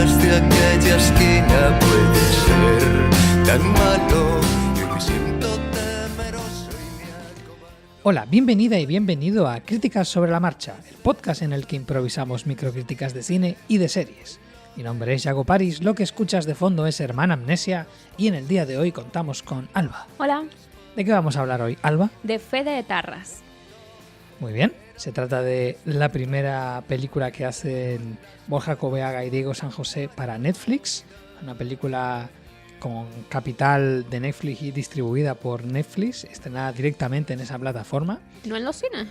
detrás de aquella esquina puede ser tan malo que me siento temeroso y me acobardo. Hola, bienvenida y bienvenido a Críticas sobre la Marcha, el podcast en el que improvisamos microcríticas de cine y de series. Mi nombre es Yago Paris, lo que escuchas de fondo es Hermana Amnesia y en el día de hoy contamos con Alba. Hola, ¿De qué vamos a hablar hoy, Alba? de Fede de Tarras. Muy bien, se trata de la primera película que hacen Borja Coveaga y Diego San José para Netflix, una película con capital de Netflix y distribuida por Netflix, estrenada directamente en esa plataforma. ¿No en los cines?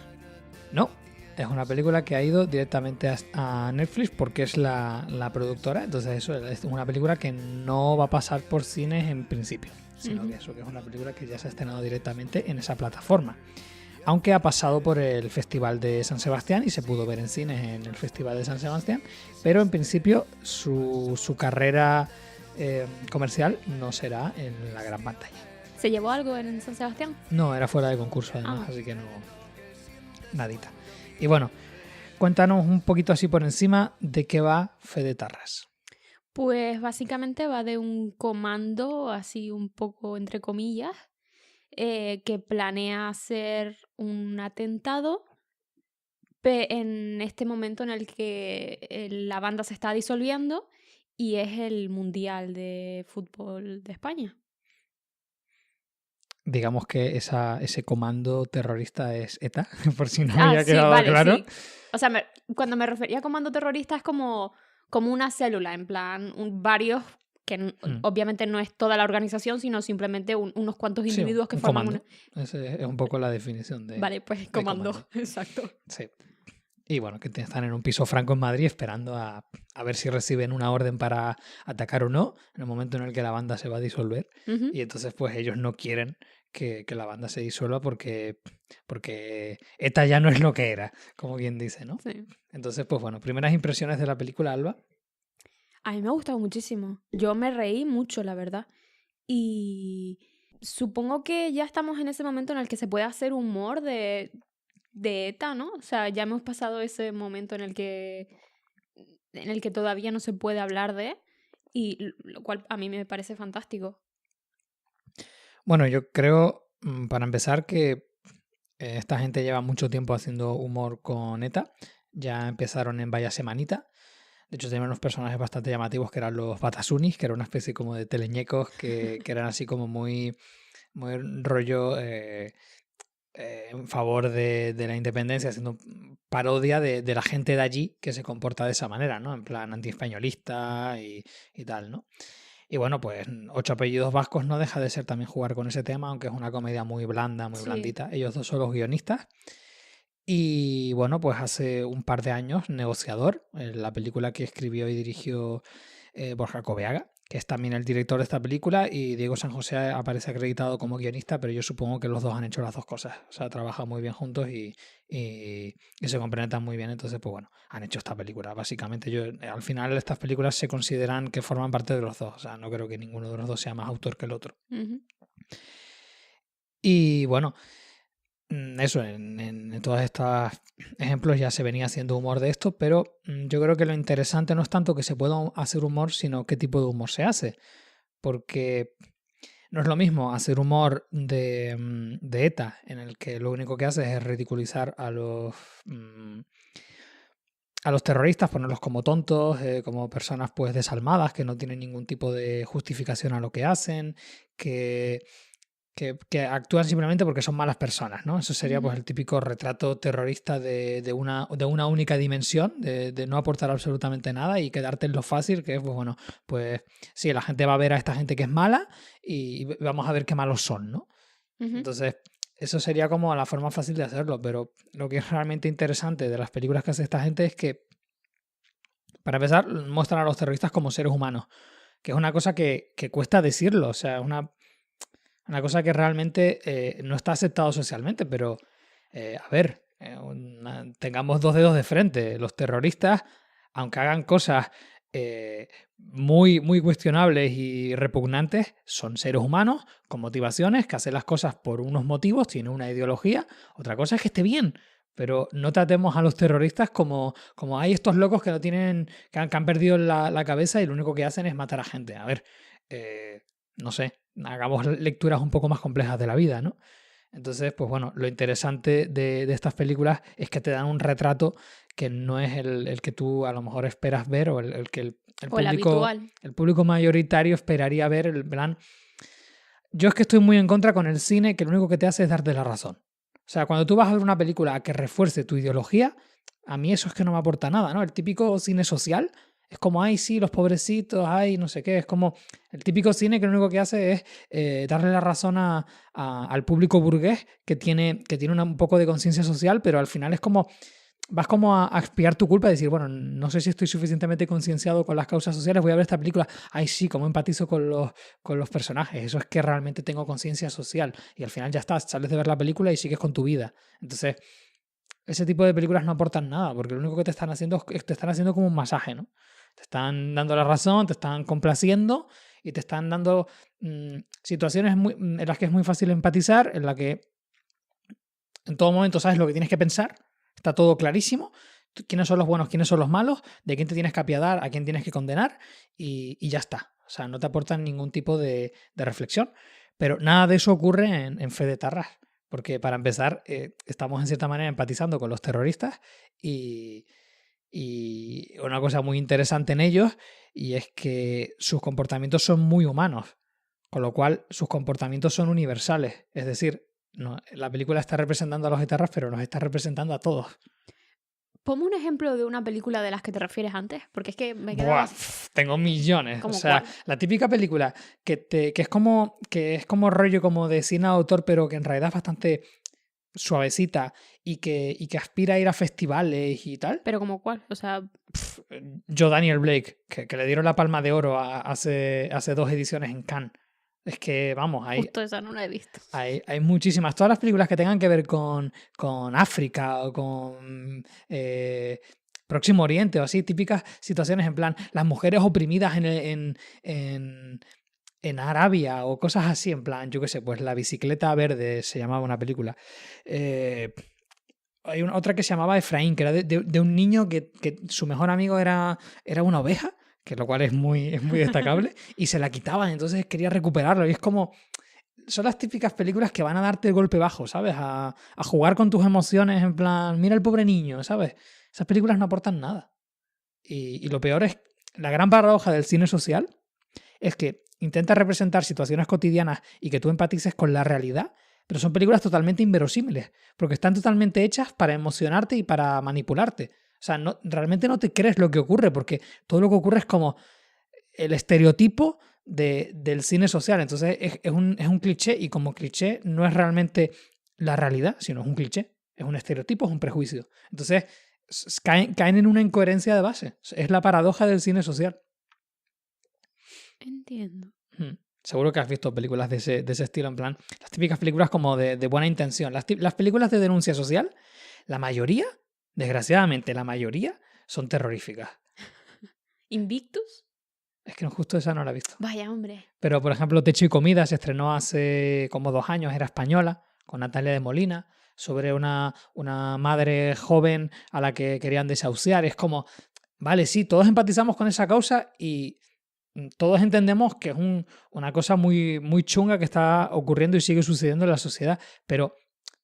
No, es una película que ha ido directamente a Netflix porque es la productora, entonces eso es una película que no va a pasar por cines en principio, sino que eso que es una película que ya se ha estrenado directamente en esa plataforma. Aunque ha pasado por el Festival de San Sebastián y se pudo ver en cines en el Festival de San Sebastián, pero en principio su carrera comercial no será en la gran pantalla. ¿Se llevó algo en San Sebastián? No, era fuera de concurso además, así que no, nadita. Y bueno, cuéntanos un poquito así por encima de qué va Fede Tarras. Pues básicamente va de un comando, así un poco entre comillas, que planea hacer un atentado en este momento en el que la banda se está disolviendo y es el Mundial de Fútbol de España. Digamos que ese comando terrorista es ETA, por si no había quedado vale, claro. sí. O sea, cuando me refería a comando terrorista es como una célula, en plan, varios, que obviamente no es toda la organización, sino simplemente unos cuantos individuos que un forman comando. Ese es un poco la definición de... Vale, pues comando, exacto. Sí. Y bueno, que están en un piso franco en Madrid esperando a ver si reciben una orden para atacar o no, en el momento en el que la banda se va a disolver. Uh-huh. Y entonces pues ellos no quieren que la banda se disuelva porque ETA ya no es lo que era, como quien dice, ¿no? Sí. Entonces, pues bueno, primeras impresiones de la película, Alba. A mí me ha gustado muchísimo. Yo me reí mucho, la verdad. Y supongo que ya estamos en ese momento en el que se puede hacer humor de ETA, ¿no? O sea, ya hemos pasado ese momento en el que todavía no se puede hablar de, y lo cual a mí me parece fantástico. Bueno, yo creo, para empezar, que esta gente lleva mucho tiempo haciendo humor con ETA. Ya empezaron en Vaya Semanita. De hecho, tenían unos personajes bastante llamativos que eran los Batasunis, que era una especie como de teleñecos que eran así como muy, muy rollo en favor de la independencia, haciendo parodia de la gente de allí que se comporta de esa manera, ¿no? En plan antiespañolista y tal, ¿no? Y bueno, pues 8 apellidos vascos no deja de ser también jugar con ese tema, aunque es una comedia muy blanda, muy blandita. Ellos dos son los guionistas. Y bueno, pues hace un par de años, Negociador, la película que escribió y dirigió Borja Coveaga, que es también el director de esta película, y Diego San José aparece acreditado como guionista, pero yo supongo que los dos han hecho las dos cosas. O sea, trabajan muy bien juntos y se complementan muy bien. Entonces, pues bueno, han hecho esta película. Básicamente, al final estas películas se consideran que forman parte de los dos. O sea, no creo que ninguno de los dos sea más autor que el otro. Uh-huh. Y bueno, eso, en todos estos ejemplos ya se venía haciendo humor de esto, pero yo creo que lo interesante no es tanto que se pueda hacer humor, sino qué tipo de humor se hace. Porque no es lo mismo hacer humor de ETA, en el que lo único que hace es ridiculizar a los terroristas, ponerlos como tontos, como personas pues desalmadas, que no tienen ningún tipo de justificación a lo que hacen, que actúan simplemente porque son malas personas, ¿no? Eso sería pues el típico retrato terrorista de una única dimensión, de no aportar absolutamente nada y quedarte en lo fácil, que es, pues bueno, pues sí, la gente va a ver a esta gente que es mala y vamos a ver qué malos son, ¿no? Uh-huh. Entonces, eso sería como la forma fácil de hacerlo, pero lo que es realmente interesante de las películas que hace esta gente es que, para empezar, muestran a los terroristas como seres humanos, que es una cosa que cuesta decirlo, o sea, es una cosa que realmente no está aceptado socialmente, pero a ver, tengamos dos dedos de frente. Los terroristas, aunque hagan cosas muy, muy cuestionables y repugnantes, son seres humanos con motivaciones que hacen las cosas por unos motivos, tienen una ideología. Otra cosa es que esté bien, Pero no tratemos a los terroristas como hay estos locos que no tienen, que han perdido la cabeza y lo único que hacen es matar a gente. A ver, no sé, hagamos lecturas un poco más complejas de la vida, ¿no? Entonces, pues bueno, lo interesante de estas películas es que te dan un retrato que no es el que tú a lo mejor esperas ver o el que el O el público, habitual. el público mayoritario esperaría ver. El plan. Yo es que estoy muy en contra con el cine que lo único que te hace es darte la razón. O sea, cuando tú vas a ver una película que refuerce tu ideología, a mí eso es que no me aporta nada, ¿no? El típico cine social es como, ay, sí, los pobrecitos, ay, no sé qué. Es como el típico cine que lo único que hace es darle la razón al público burgués que tiene un poco de conciencia social, pero al final es como, vas como a expiar tu culpa y decir, bueno, no sé si estoy suficientemente concienciado con las causas sociales, voy a ver esta película, ay, sí, cómo empatizo con los personajes. Eso es que realmente tengo conciencia social. Y al final ya estás, sales de ver la película y sigues con tu vida. Entonces, ese tipo de películas no aportan nada, porque lo único que te están haciendo es te están haciendo como un masaje, ¿no? Te están dando la razón, te están complaciendo y te están dando situaciones en las que es muy fácil empatizar, en la que en todo momento sabes lo que tienes que pensar, está todo clarísimo, quiénes son los buenos, quiénes son los malos, de quién te tienes que apiadar, a quién tienes que condenar y ya está. O sea, no te aportan ningún tipo de reflexión. Pero nada de eso ocurre en Fe de Tarras. Porque para empezar, estamos en cierta manera empatizando con los terroristas y una cosa muy interesante en ellos y es que sus comportamientos son muy humanos, con lo cual sus comportamientos son universales. Es decir, no, la película está representando a los etarras, pero los está representando a todos. Ponme un ejemplo de una película de las que te refieres antes, porque es que me Buah, quedaba... tengo millones. O ¿Cómo sea, cuál? la típica película que es como rollo como de cine de autor, pero que en realidad es bastante suavecita y que aspira a ir a festivales y tal. Pero como cuál, o sea, Yo, Daniel Blake, que le dieron la Palma de Oro hace 2 ediciones en Cannes. Es que, vamos, justo esa no la he visto. hay muchísimas. Todas las películas que tengan que ver con África o con Próximo Oriente o así, típicas situaciones en plan las mujeres oprimidas en Arabia o cosas así, en plan, yo qué sé, pues La bicicleta verde se llamaba una película. Hay otra que se llamaba Efraín, que era de un niño que su mejor amigo era una oveja, que lo cual es muy destacable, y se la quitaban, entonces quería recuperarlo. Y es como, son las típicas películas que van a darte el golpe bajo, ¿sabes? A jugar con tus emociones en plan, mira el pobre niño, ¿sabes? Esas películas no aportan nada. Y lo peor es, la gran paradoja del cine social es que intenta representar situaciones cotidianas y que tú empatices con la realidad, pero son películas totalmente inverosímiles, porque están totalmente hechas para emocionarte y para manipularte. O sea, realmente no te crees lo que ocurre, porque todo lo que ocurre es como el estereotipo del cine social. Entonces es un cliché y como cliché no es realmente la realidad, sino es un cliché, es un estereotipo, es un prejuicio. Entonces caen en una incoherencia de base. Es la paradoja del cine social. Entiendo. Seguro que has visto películas de ese estilo, en plan, las típicas películas como de buena intención. Las películas de denuncia social, la mayoría, desgraciadamente la mayoría, son terroríficas. ¿Invictus? Es que justo esa no la he visto. Vaya, hombre. Pero, por ejemplo, Techo y Comida se estrenó hace como 2 años, era española, con Natalia de Molina, sobre una madre joven a la que querían desahuciar. Es como, vale, sí, todos empatizamos con esa causa y todos entendemos que es una cosa muy, muy chunga que está ocurriendo y sigue sucediendo en la sociedad, pero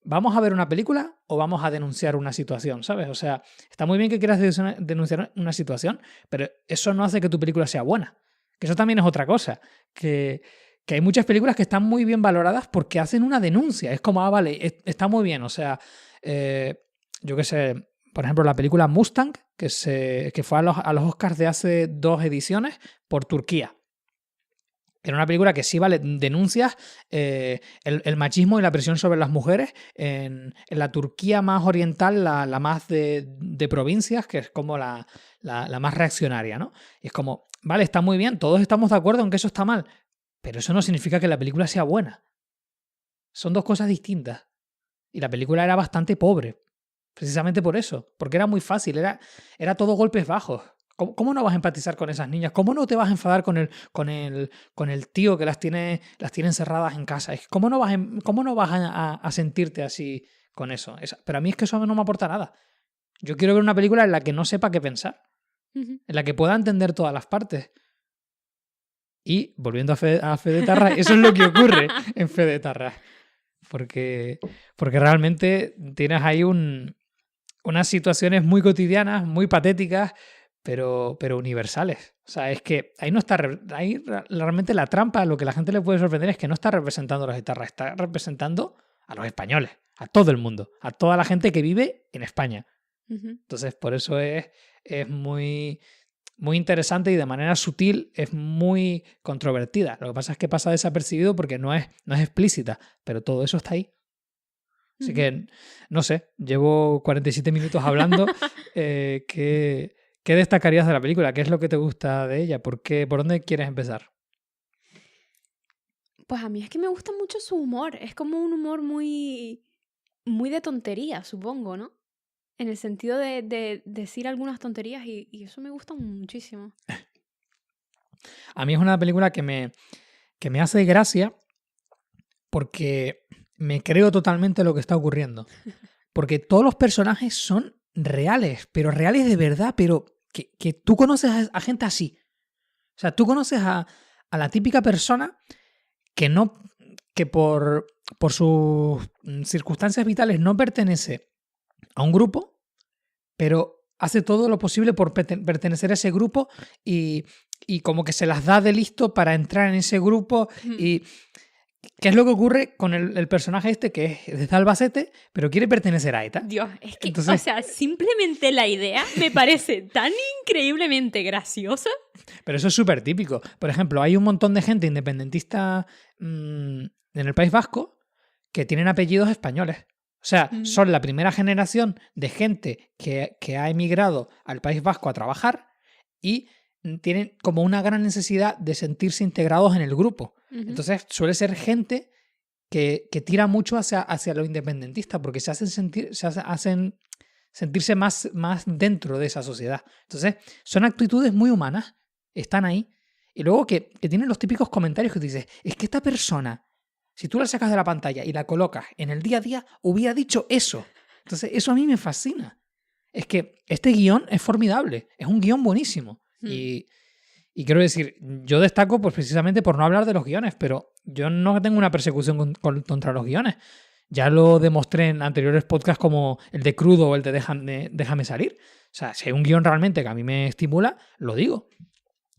¿vamos a ver una película o vamos a denunciar una situación? ¿Sabes? O sea, está muy bien que quieras denunciar una situación, pero eso no hace que tu película sea buena. Que eso también es otra cosa. Que hay muchas películas que están muy bien valoradas porque hacen una denuncia. Es como, vale, está muy bien. O sea, yo qué sé, por ejemplo, la película Mustang, que fue a los Oscars de hace 2 ediciones por Turquía. Era una película que sí, vale, denuncias el machismo y la presión sobre las mujeres en la Turquía más oriental, la más de provincias, que es como la más reaccionaria, ¿no? Y es como, vale, está muy bien, todos estamos de acuerdo en que eso está mal, pero eso no significa que la película sea buena. Son 2 cosas distintas. Y la película era bastante pobre, precisamente por eso, porque era muy fácil, era todo golpes bajos. ¿Cómo no vas a empatizar con esas niñas? ¿Cómo no te vas a enfadar con el tío que las tiene encerradas en casa? ¿Cómo no vas a sentirte así con eso. Pero a mí es que eso no me aporta nada. Yo quiero ver una película en la que no sepa qué pensar, Ujú. en la que pueda entender todas las partes. Y, volviendo a Fede Tarras, eso es lo que ocurre en Fede Tarras. Porque realmente tienes ahí unas situaciones muy cotidianas, muy patéticas, pero universales. O sea, es que ahí no está. Ahí realmente la trampa, lo que la gente le puede sorprender es que no está representando a los etarras, está representando a los españoles, a todo el mundo, a toda la gente que vive en España. Ujú. Entonces, por eso es muy, muy interesante y de manera sutil es muy controvertida. Lo que pasa es que pasa desapercibido porque no es explícita, pero todo eso está ahí. Así Ujú. que, no sé, llevo 47 minutos hablando. ¿Qué destacarías de la película? ¿Qué es lo que te gusta de ella? ¿Por dónde quieres empezar? Pues a mí es que me gusta mucho su humor. Es como un humor muy, muy de tontería, supongo, ¿no? En el sentido de decir algunas tonterías y eso me gusta muchísimo. A mí es una película que me hace gracia porque me creo totalmente lo que está ocurriendo. Porque todos los personajes son reales, pero reales de verdad, pero que tú conoces a gente así. O sea, tú conoces a la típica persona que por sus circunstancias vitales no pertenece a un grupo, pero hace todo lo posible por pertenecer a ese grupo y como que se las da de listo para entrar en ese grupo. ¿Y qué es lo que ocurre con el personaje este que es de Albacete, pero quiere pertenecer a ETA? Dios, es que, Entonces, o sea, simplemente la idea me parece tan increíblemente graciosa. pero eso es súper típico. Por ejemplo, hay un montón de gente independentista en el País Vasco que tienen apellidos españoles. O sea, son la primera generación de gente que ha emigrado al País Vasco a trabajar y tienen como una gran necesidad de sentirse integrados en el grupo. Ujú. Entonces suele ser gente que tira mucho hacia lo independentista porque se hacen sentirse más dentro de esa sociedad. Entonces son actitudes muy humanas, están ahí. Y luego que tienen los típicos comentarios que te dices, es que esta persona, si tú la sacas de la pantalla y la colocas en el día a día, hubiera dicho eso. Entonces eso a mí me fascina. Es que este guión es formidable, es un guión buenísimo. Y quiero decir, yo destaco pues precisamente por no hablar de los guiones, pero yo no tengo una persecución contra los guiones. Ya lo demostré en anteriores podcasts como el de Crudo o el de Déjame salir. O sea, si hay un guión realmente que a mí me estimula, lo digo.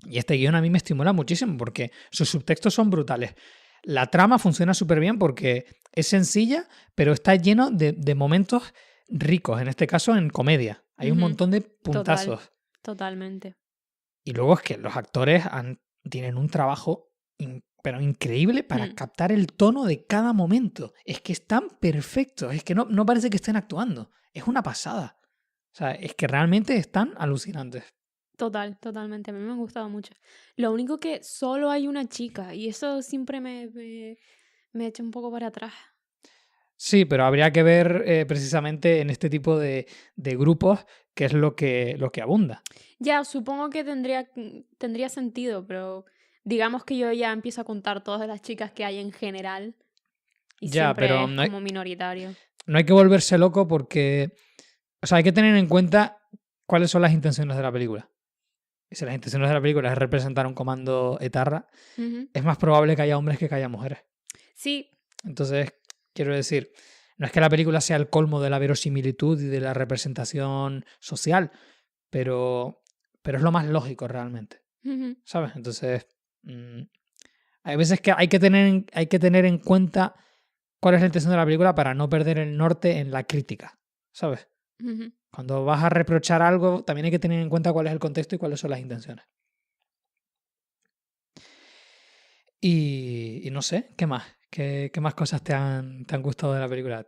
Y este guión a mí me estimula muchísimo porque sus subtextos son brutales. La trama funciona súper bien porque es sencilla, pero está lleno de momentos ricos, en este caso en comedia. Hay un Ujú. montón de puntazos. Totalmente. Y luego es que los actores tienen un trabajo pero increíble para captar el tono de cada momento. Es que están perfectos, es que no parece que estén actuando. Es una pasada. O sea, es que realmente están alucinantes. Totalmente. A mí me ha gustado mucho. Lo único que solo hay una chica y eso siempre me echa un poco para atrás. Sí, pero habría que ver precisamente en este tipo de grupos qué es lo que abunda. Ya, supongo que tendría sentido, pero digamos que yo ya empiezo a contar todas las chicas que hay en general y Ya, siempre pero es como minoritario. no hay que volverse loco porque, o sea, hay que tener en cuenta cuáles son las intenciones de la película. Y si las intenciones de la película es representar un comando etarra, Ujú. es más probable que haya hombres que haya mujeres. Sí, Entonces, quiero decir, no es que la película sea el colmo de la verosimilitud y de la representación social, pero es lo más lógico realmente, ujú, ¿sabes? Entonces, hay veces que hay que tener en cuenta cuál es la intención de la película para no perder el norte en la crítica, ¿sabes? ujú. Cuando vas a reprochar algo, también hay que tener en cuenta cuál es el contexto y cuáles son las intenciones. Y no sé, ¿qué más? ¿Qué más cosas te han gustado de la película?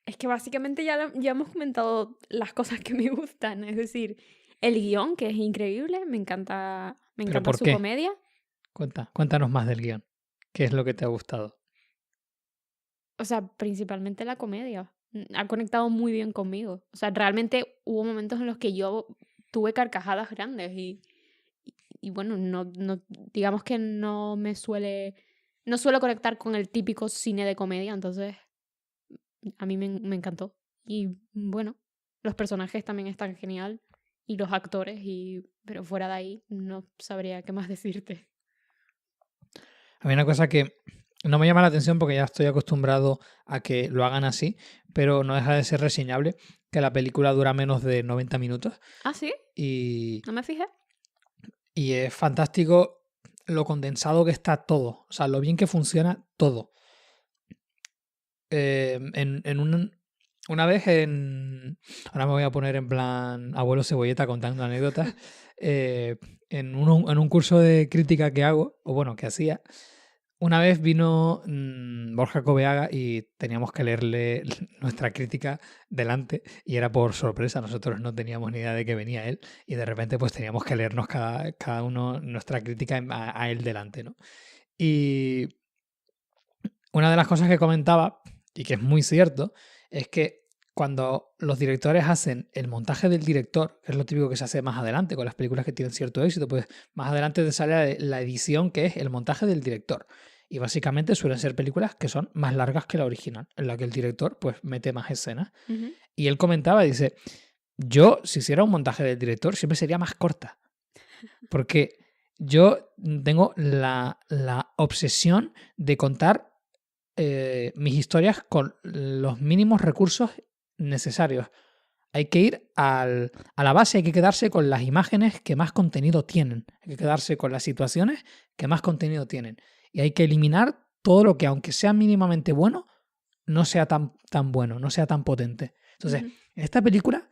Es que básicamente ya hemos comentado las cosas que me gustan. Es decir, el guión, que es increíble, me encanta ¿Pero por su qué? comedia. Cuéntanos más del guión. ¿Qué es lo que te ha gustado? O sea, principalmente la comedia. Ha conectado muy bien conmigo. O sea, realmente hubo momentos en los que yo tuve carcajadas grandes y bueno, no, digamos que no suelo conectar con el típico cine de comedia, entonces, a mí me encantó. Y bueno, los personajes también están genial y los actores, pero fuera de ahí no sabría qué más decirte. A mí una cosa que no me llama la atención porque ya estoy acostumbrado a que lo hagan así, pero no deja de ser reseñable que la película dura menos de 90 minutos ¿Ah, sí? y, No me fijé. y es fantástico lo condensado que está todo, o sea, lo bien que funciona todo. Una vez ahora me voy a poner en plan abuelo cebolleta contando anécdotas, en un curso de crítica que hago, o bueno, que hacía, una vez vino Borja Coveaga y teníamos que leerle nuestra crítica delante y era por sorpresa, nosotros no teníamos ni idea de que venía él y de repente pues teníamos que leernos cada uno nuestra crítica a él delante, ¿no? Y una de las cosas que comentaba, y que es muy cierto, es que cuando los directores hacen el montaje del director, que es lo típico que se hace más adelante con las películas que tienen cierto éxito, pues más adelante te sale la edición que es el montaje del director. Y básicamente suelen ser películas que son más largas que la original, en la que el director pues mete más escenas. Ujú. Y él comentaba, dice, yo si hiciera un montaje del director siempre sería más corta. Porque yo tengo la obsesión de contar mis historias con los mínimos recursos necesarios. Hay que ir a la base, hay que quedarse con las imágenes que más contenido tienen. Hay que quedarse con las situaciones que más contenido tienen. Y hay que eliminar todo lo que, aunque sea mínimamente bueno, no sea tan bueno, no sea tan potente. Entonces, Ujú. en esta película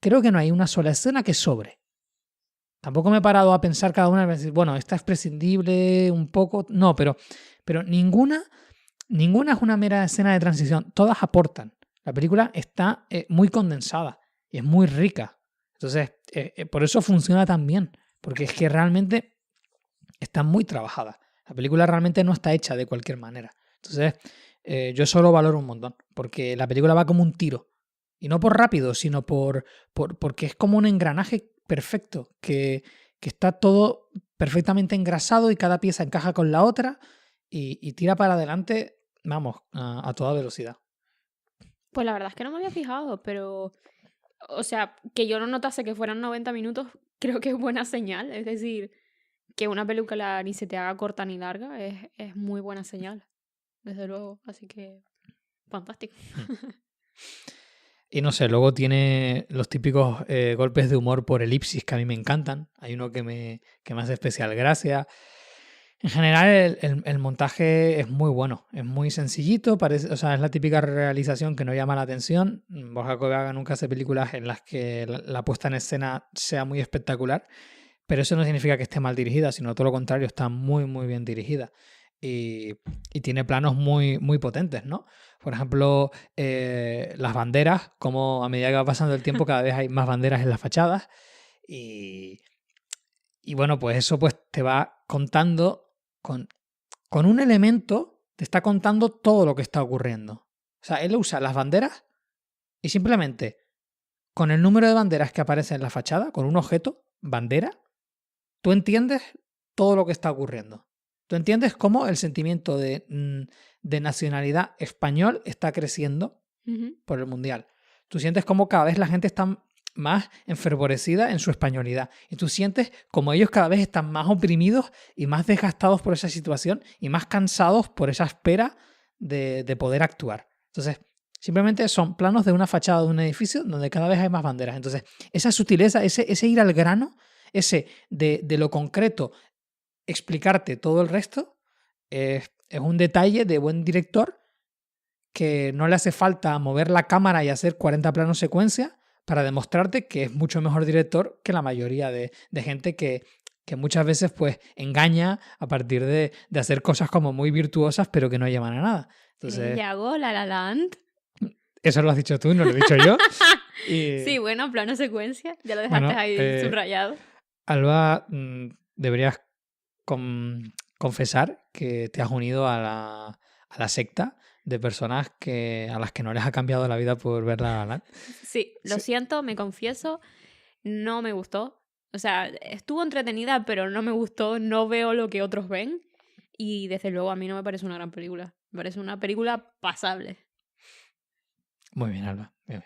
creo que no hay una sola escena que sobre. Tampoco me he parado a pensar cada una y decir, bueno, esta es prescindible un poco. No, pero ninguna es una mera escena de transición. Todas aportan. La película está muy condensada y es muy rica. Entonces, por eso funciona tan bien. Porque es que realmente está muy trabajada. La película realmente no está hecha de cualquier manera. Entonces, yo solo valoro un montón. Porque la película va como un tiro. Y no por rápido, sino porque es como un engranaje perfecto. Que está todo perfectamente engrasado y cada pieza encaja con la otra. Y tira para adelante, vamos, a toda velocidad. Pues la verdad es que no me había fijado, pero, o sea, que yo no notase que fueran 90 minutos, creo que es buena señal. Es decir, que una película ni se te haga corta ni larga es muy buena señal, desde luego. Así que, fantástico. Y no sé, luego tiene los típicos golpes de humor por elipsis que a mí me encantan. Hay uno que me hace especial gracia. En general, el montaje es muy bueno, es muy sencillito, o sea, es la típica realización que no llama la atención. Borja Coveaga nunca hace películas en las que la puesta en escena sea muy espectacular, pero eso no significa que esté mal dirigida, sino todo lo contrario, está muy, muy bien dirigida. Y tiene planos muy, muy potentes, ¿no? Por ejemplo, las banderas, como a medida que va pasando el tiempo cada vez hay más banderas en las fachadas y bueno, pues eso pues te va contando con un elemento, te está contando todo lo que está ocurriendo. O sea, él usa las banderas y simplemente con el número de banderas que aparece en la fachada, con un objeto, bandera, tú entiendes todo lo que está ocurriendo. Tú entiendes cómo el sentimiento de nacionalidad español está creciendo Ujú. por el Mundial. Tú sientes cómo cada vez la gente está más enfervorecida en su españolidad. Y tú sientes como ellos cada vez están más oprimidos y más desgastados por esa situación y más cansados por esa espera de poder actuar. Entonces, simplemente son planos de una fachada de un edificio donde cada vez hay más banderas. Entonces, esa sutileza, ese ir al grano, ese de lo concreto, explicarte todo el resto, es un detalle de buen director que no le hace falta mover la cámara y hacer 40 planos secuencia para demostrarte que es mucho mejor director que la mayoría de gente que muchas veces pues engaña a partir de hacer cosas como muy virtuosas pero que no llevan a nada. Entonces, Yago, La La Land. eso lo has dicho tú, no lo he dicho yo. Sí, bueno, plano secuencia. Ya lo dejaste Bueno, ahí subrayado. Alba, deberías confesar que te has unido a la secta de personas a las que no les ha cambiado la vida por ver La La Land. Sí, lo Sí. siento, me confieso, no me gustó. O sea, estuvo entretenida, pero no me gustó, no veo lo que otros ven. Y desde luego a mí no me parece una gran película. Me parece una película pasable. Muy bien, Alba. Muy bien.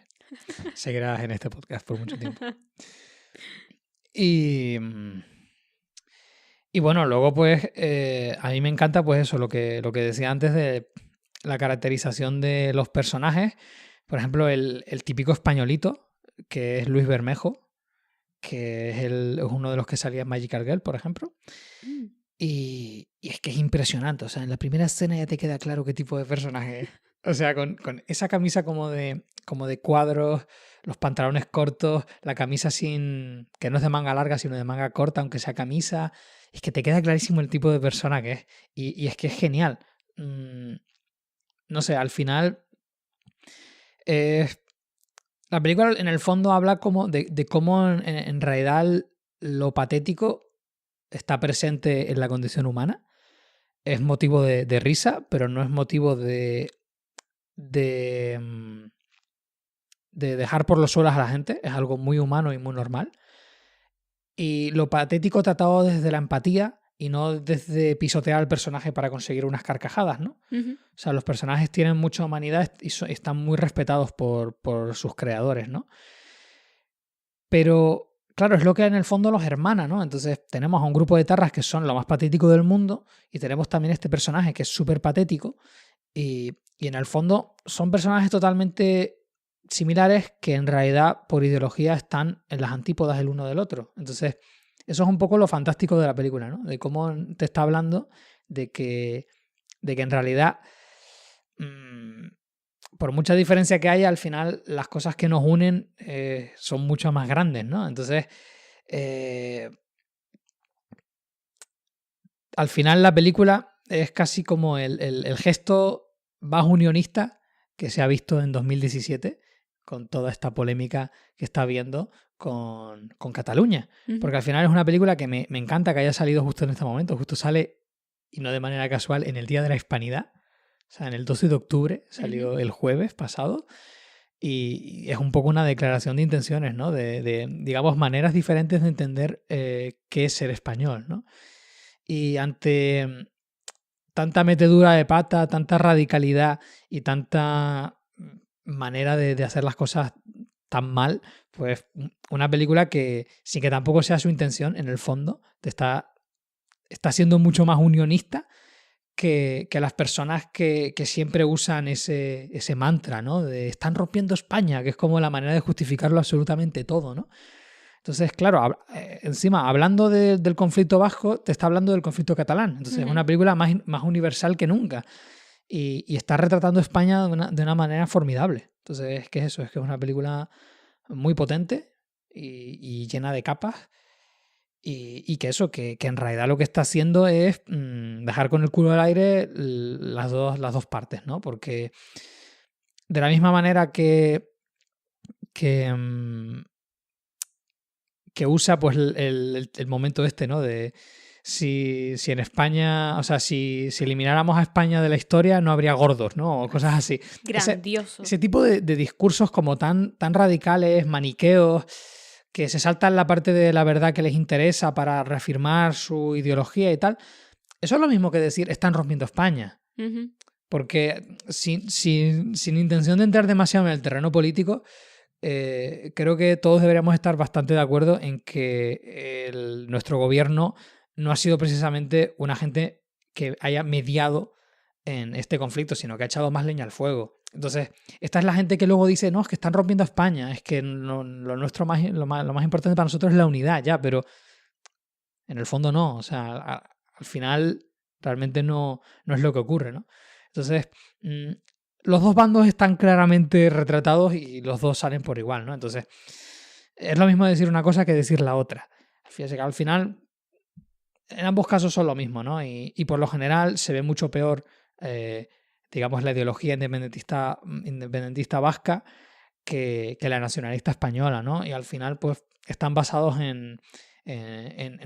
Seguirás en este podcast por mucho tiempo. Y bueno, luego pues a mí me encanta pues eso, lo que decía antes de la caracterización de los personajes. Por ejemplo, el típico españolito, que es Luis Bermejo, que es uno de los que salía en Magical Girl, por ejemplo. Y es que es impresionante. O sea, en la primera escena ya te queda claro qué tipo de personaje es. O sea, con esa camisa como de cuadros, los pantalones cortos, la camisa que no es de manga larga, sino de manga corta, aunque sea camisa. Es que te queda clarísimo el tipo de persona que es. Y es que es genial. No sé, al final... la película en el fondo habla como de cómo en realidad lo patético está presente en la condición humana. Es motivo de risa, pero no es motivo de dejar por los suelos a la gente. Es algo muy humano y muy normal. Y lo patético tratado desde la empatía y no desde pisotear al personaje para conseguir unas carcajadas, ¿no? Ujú. O sea, los personajes tienen mucha humanidad y están muy respetados por sus creadores, ¿no? Pero, claro, es lo que en el fondo los hermana, ¿no? Entonces tenemos a un grupo de tarras que son lo más patético del mundo y tenemos también este personaje que es súper patético y en el fondo son personajes totalmente similares que en realidad por ideología están en las antípodas el uno del otro. Entonces eso es un poco lo fantástico de la película, ¿no? De cómo te está hablando de que en realidad por mucha diferencia que haya, al final las cosas que nos unen son mucho más grandes, ¿no? Entonces, al final la película es casi como el gesto más unionista que se ha visto en 2017 con toda esta polémica que está habiendo con Cataluña. Ujú. Porque al final es una película que me encanta que haya salido justo en este momento. Justo sale, y no de manera casual, en el Día de la Hispanidad. O sea, en el 12 de octubre salió el jueves pasado y es un poco una declaración de intenciones, ¿no? De digamos, maneras diferentes de entender qué es ser español, ¿no? Y ante tanta metedura de pata, tanta radicalidad y tanta manera de hacer las cosas tan mal, pues una película que, sin que tampoco sea su intención, en el fondo, te está siendo mucho más unionista que las personas que siempre usan ese mantra, ¿no? De están rompiendo España, que es como la manera de justificarlo absolutamente todo, ¿no? Entonces, claro, encima, hablando del conflicto vasco, te está hablando del conflicto catalán. Entonces, es una película más universal que nunca. Y está retratando España de una manera formidable. Entonces, ¿qué es eso? Es que es una película muy potente y llena de capas. Y que eso, que en realidad lo que está haciendo es dejar con el culo al aire las dos partes, ¿no? Porque de la misma manera que usa pues el momento este, ¿no? De si en España, o sea, si elimináramos a España de la historia no habría gordos, ¿no? O cosas así. Grandioso. Ese tipo de discursos como tan radicales, maniqueos, que se saltan la parte de la verdad que les interesa para reafirmar su ideología y tal. Eso es lo mismo que decir están rompiendo España. Ujú. Porque sin intención de entrar demasiado en el terreno político, creo que todos deberíamos estar bastante de acuerdo en que nuestro gobierno no ha sido precisamente una gente que haya mediado en este conflicto, sino que ha echado más leña al fuego. Entonces, esta es la gente que luego dice, no, es que están rompiendo España, es que lo más importante para nosotros es la unidad, ya, pero en el fondo no, o sea, al final realmente no es lo que ocurre, ¿no? Entonces, los dos bandos están claramente retratados y los dos salen por igual, ¿no? Entonces, es lo mismo decir una cosa que decir la otra. Fíjate que al final, en ambos casos son lo mismo, ¿no? Y por lo general se ve mucho peor, digamos, la ideología independentista vasca que la nacionalista española, ¿no? Y al final, pues, están basados en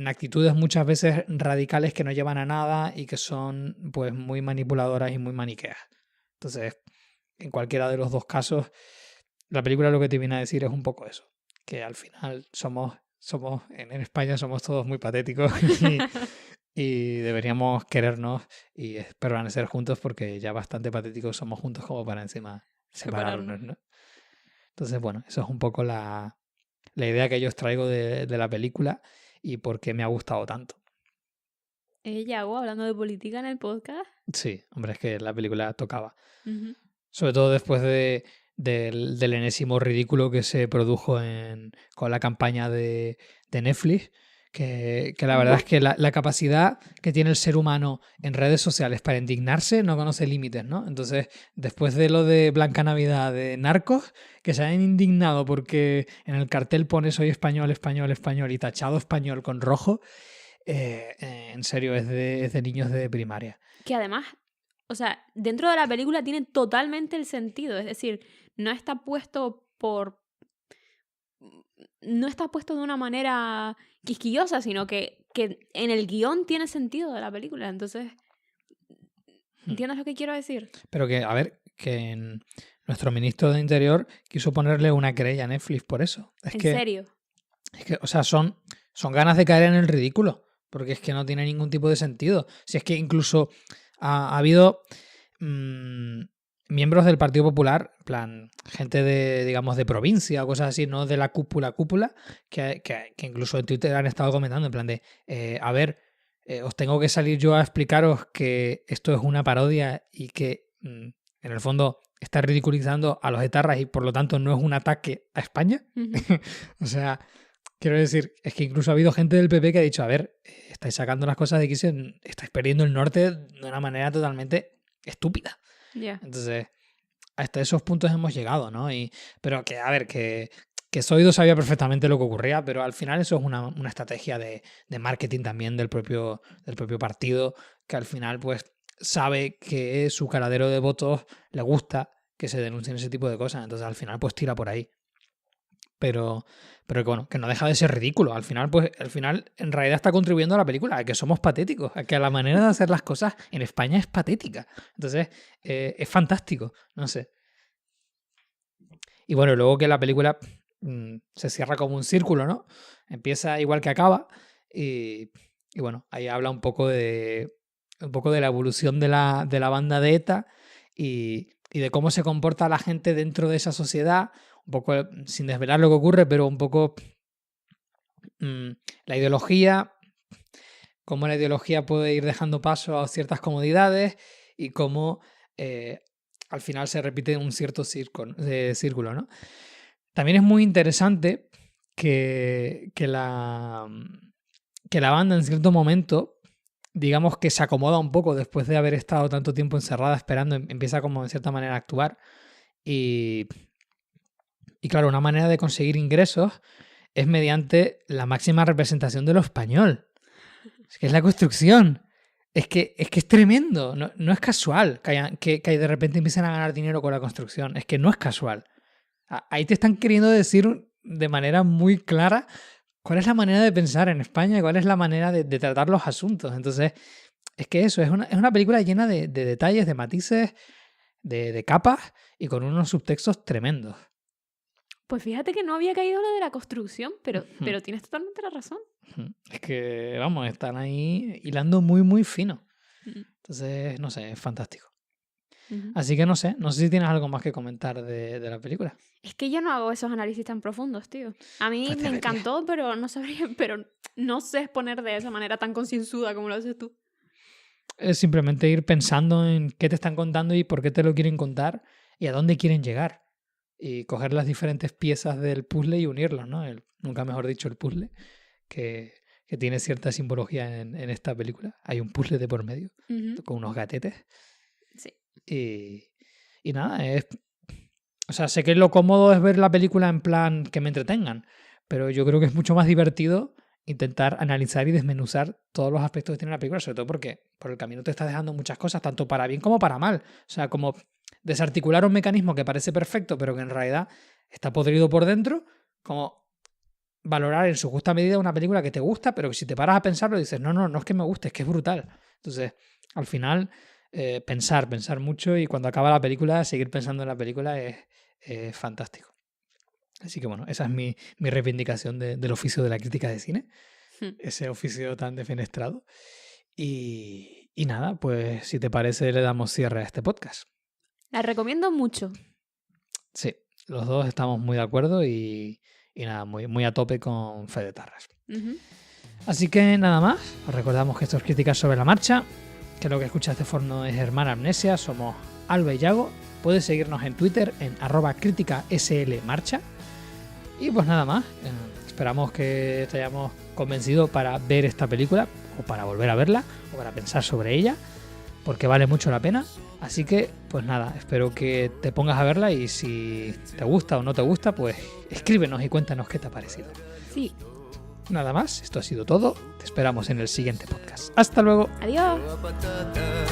actitudes muchas veces radicales que no llevan a nada y que son, pues, muy manipuladoras y muy maniqueas. Entonces, en cualquiera de los dos casos, la película lo que te viene a decir es un poco eso, que al final somos en España somos todos muy patéticos y deberíamos querernos y permanecer juntos porque ya bastante patéticos somos juntos como para encima separarnos, ¿no? Entonces, bueno, eso es un poco la idea que yo os traigo de la película y por qué me ha gustado tanto. Yago, hablando de política en el podcast. Sí, hombre, es que la película tocaba. Ujú. Sobre todo después del enésimo ridículo que se produjo con la campaña de Netflix, que la verdad es que la capacidad que tiene el ser humano en redes sociales para indignarse no conoce límites, ¿no? Entonces, después de lo de Blanca Navidad de Narcos, que se hayan indignado porque en el cartel pone soy español, español, español y tachado español con rojo, en serio, es de niños de primaria. Que además, o sea, dentro de la película tiene totalmente el sentido. Es decir, no está puesto no está puesto de una manera quisquillosa, sino que en el guión tiene sentido de la película. Entonces, ¿entiendes lo que quiero decir? Pero que, a ver, que nuestro ministro de Interior quiso ponerle una querella a Netflix por eso. ¿En serio? Es que, o sea, son ganas de caer en el ridículo, porque es que no tiene ningún tipo de sentido. Si es que incluso ha habido miembros del Partido Popular, en plan, gente de, digamos, de provincia o cosas así, no de la cúpula, que incluso en Twitter han estado comentando, en plan de, a ver, os tengo que salir yo a explicaros que esto es una parodia y que, en el fondo, está ridiculizando a los etarras y por lo tanto no es un ataque a España. Ujú. O sea, quiero decir, es que incluso ha habido gente del PP que ha dicho, a ver, estáis sacando las cosas de quicio, estáis perdiendo el norte de una manera totalmente estúpida. Ya. Entonces, hasta esos puntos hemos llegado, ¿no? Pero que, a ver, que Zoido sabía perfectamente lo que ocurría, pero al final eso es una estrategia de marketing también del propio partido, que al final, pues, sabe que su caladero de votos le gusta que se denuncien ese tipo de cosas. Entonces, al final, pues, tira por ahí. Pero que bueno, que no deja de ser ridículo. Al final, en realidad está contribuyendo a la película, a que somos patéticos, a que la manera de hacer las cosas en España es patética. Entonces, es fantástico, no sé. Y bueno, luego que la película se cierra como un círculo, ¿no? Empieza igual que acaba y bueno, ahí habla un poco de la evolución de la banda de ETA y de cómo se comporta la gente dentro de esa sociedad, un poco sin desvelar lo que ocurre, pero un poco la ideología, cómo la ideología puede ir dejando paso a ciertas comodidades y cómo al final se repite un cierto círculo, ¿no? También es muy interesante que la banda en cierto momento, digamos que se acomoda un poco después de haber estado tanto tiempo encerrada esperando, empieza como en cierta manera a actuar y claro, una manera de conseguir ingresos es mediante la máxima representación de lo español. Es que es la construcción. Es que es tremendo. No es casual que de repente empiecen a ganar dinero con la construcción. Es que no es casual. Ahí te están queriendo decir de manera muy clara cuál es la manera de pensar en España y cuál es la manera de tratar los asuntos. Entonces, es que eso, es una película llena de detalles, de matices, de capas y con unos subtextos tremendos. Pues fíjate que no había caído lo de la construcción, pero tienes totalmente la razón. Es que, vamos, están ahí hilando muy, muy fino. Ujú. Entonces, no sé, es fantástico. Ujú. Así que no sé si tienes algo más que comentar de la película. Es que yo no hago esos análisis tan profundos, tío. A mí Pues me deberías. encantó, pero no sé exponer de esa manera tan concienzuda como lo haces tú. Es simplemente ir pensando en qué te están contando y por qué te lo quieren contar y a dónde quieren llegar. Y coger las diferentes piezas del puzzle y unirlos, ¿no? Nunca mejor dicho, el puzzle, que tiene cierta simbología en esta película. Hay un puzzle de por medio, Ujú. con unos gatetes. Sí. Y nada, o sea, sé que lo cómodo es ver la película en plan que me entretengan, pero yo creo que es mucho más divertido intentar analizar y desmenuzar todos los aspectos que tiene la película, sobre todo porque por el camino te está dejando muchas cosas, tanto para bien como para mal. O sea, como desarticular un mecanismo que parece perfecto, pero que en realidad está podrido por dentro, como valorar en su justa medida una película que te gusta, pero que si te paras a pensarlo dices, no es que me guste, es que es brutal. Entonces, al final, pensar mucho y cuando acaba la película, seguir pensando en la película es fantástico. Así que bueno, esa es mi reivindicación del oficio de la crítica de cine, ese oficio tan defenestrado. Y nada, pues si te parece le damos cierre a este podcast. La recomiendo mucho. Sí, los dos estamos muy de acuerdo y nada, muy a tope con Fede Tarras. Ujú. Así que nada más, os recordamos que esto es Críticas sobre la Marcha, que lo que escucha este forno es Hermana Amnesia, somos Alba y Yago. Puedes seguirnos en Twitter en @críticaslmarcha. Y pues nada más, esperamos que te hayamos convencido para ver esta película, o para volver a verla, o para pensar sobre ella, porque vale mucho la pena. Así que, pues nada, espero que te pongas a verla y si te gusta o no te gusta, pues escríbenos y cuéntanos qué te ha parecido. Sí. Nada más, esto ha sido todo. Te esperamos en el siguiente podcast. Hasta luego. Adiós. a patatas,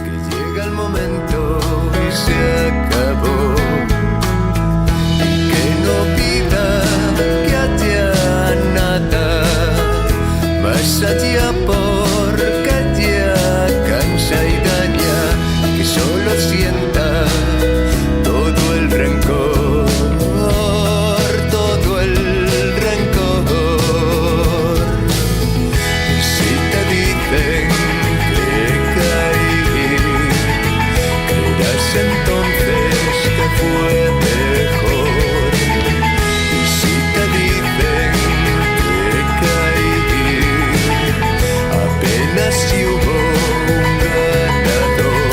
que llega el momento y se acabó. Y que no pida que haya nada más allá porque ya cansa y daña, que solo sienta todo el rencor, todo el rencor. Y si te dicen que caí, creerás entonces que fue mejor. Y si te dicen que caí, apenas si hubo un ganador.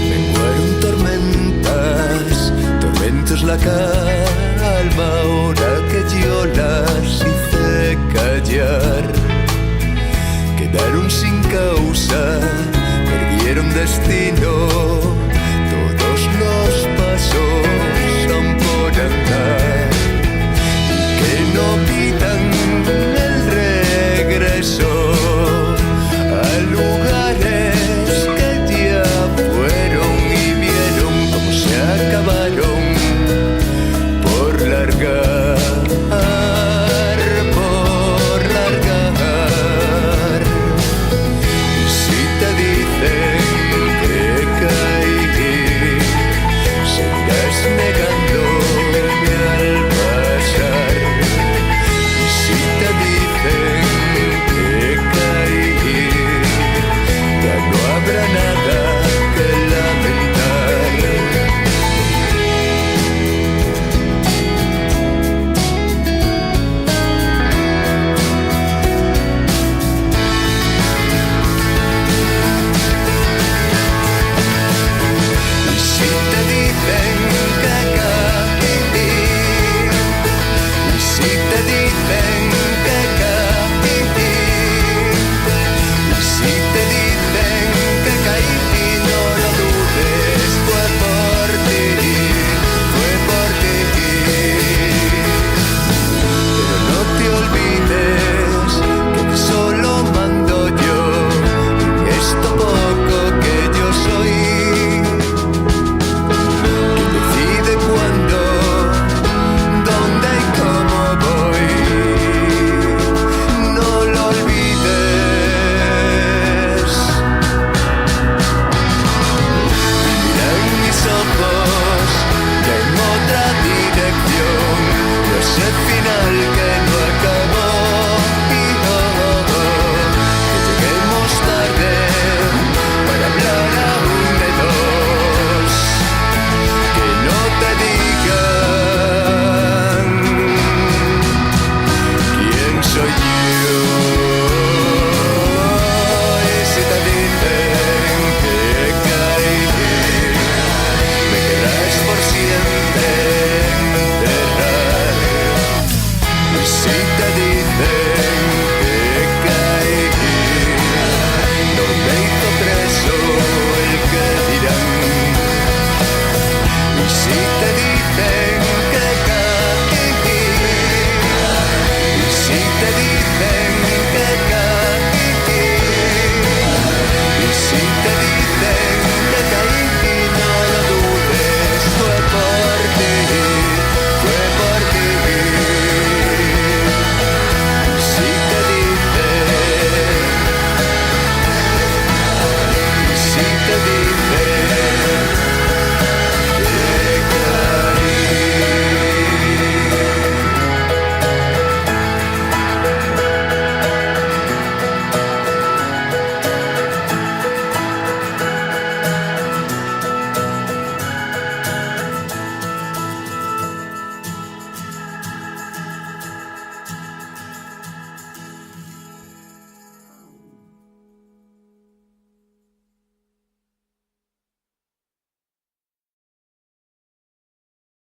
Menguaron tormentas, tormentos la calma, ahora que yo las hice callar. Quedaron sin causa, perdieron destino,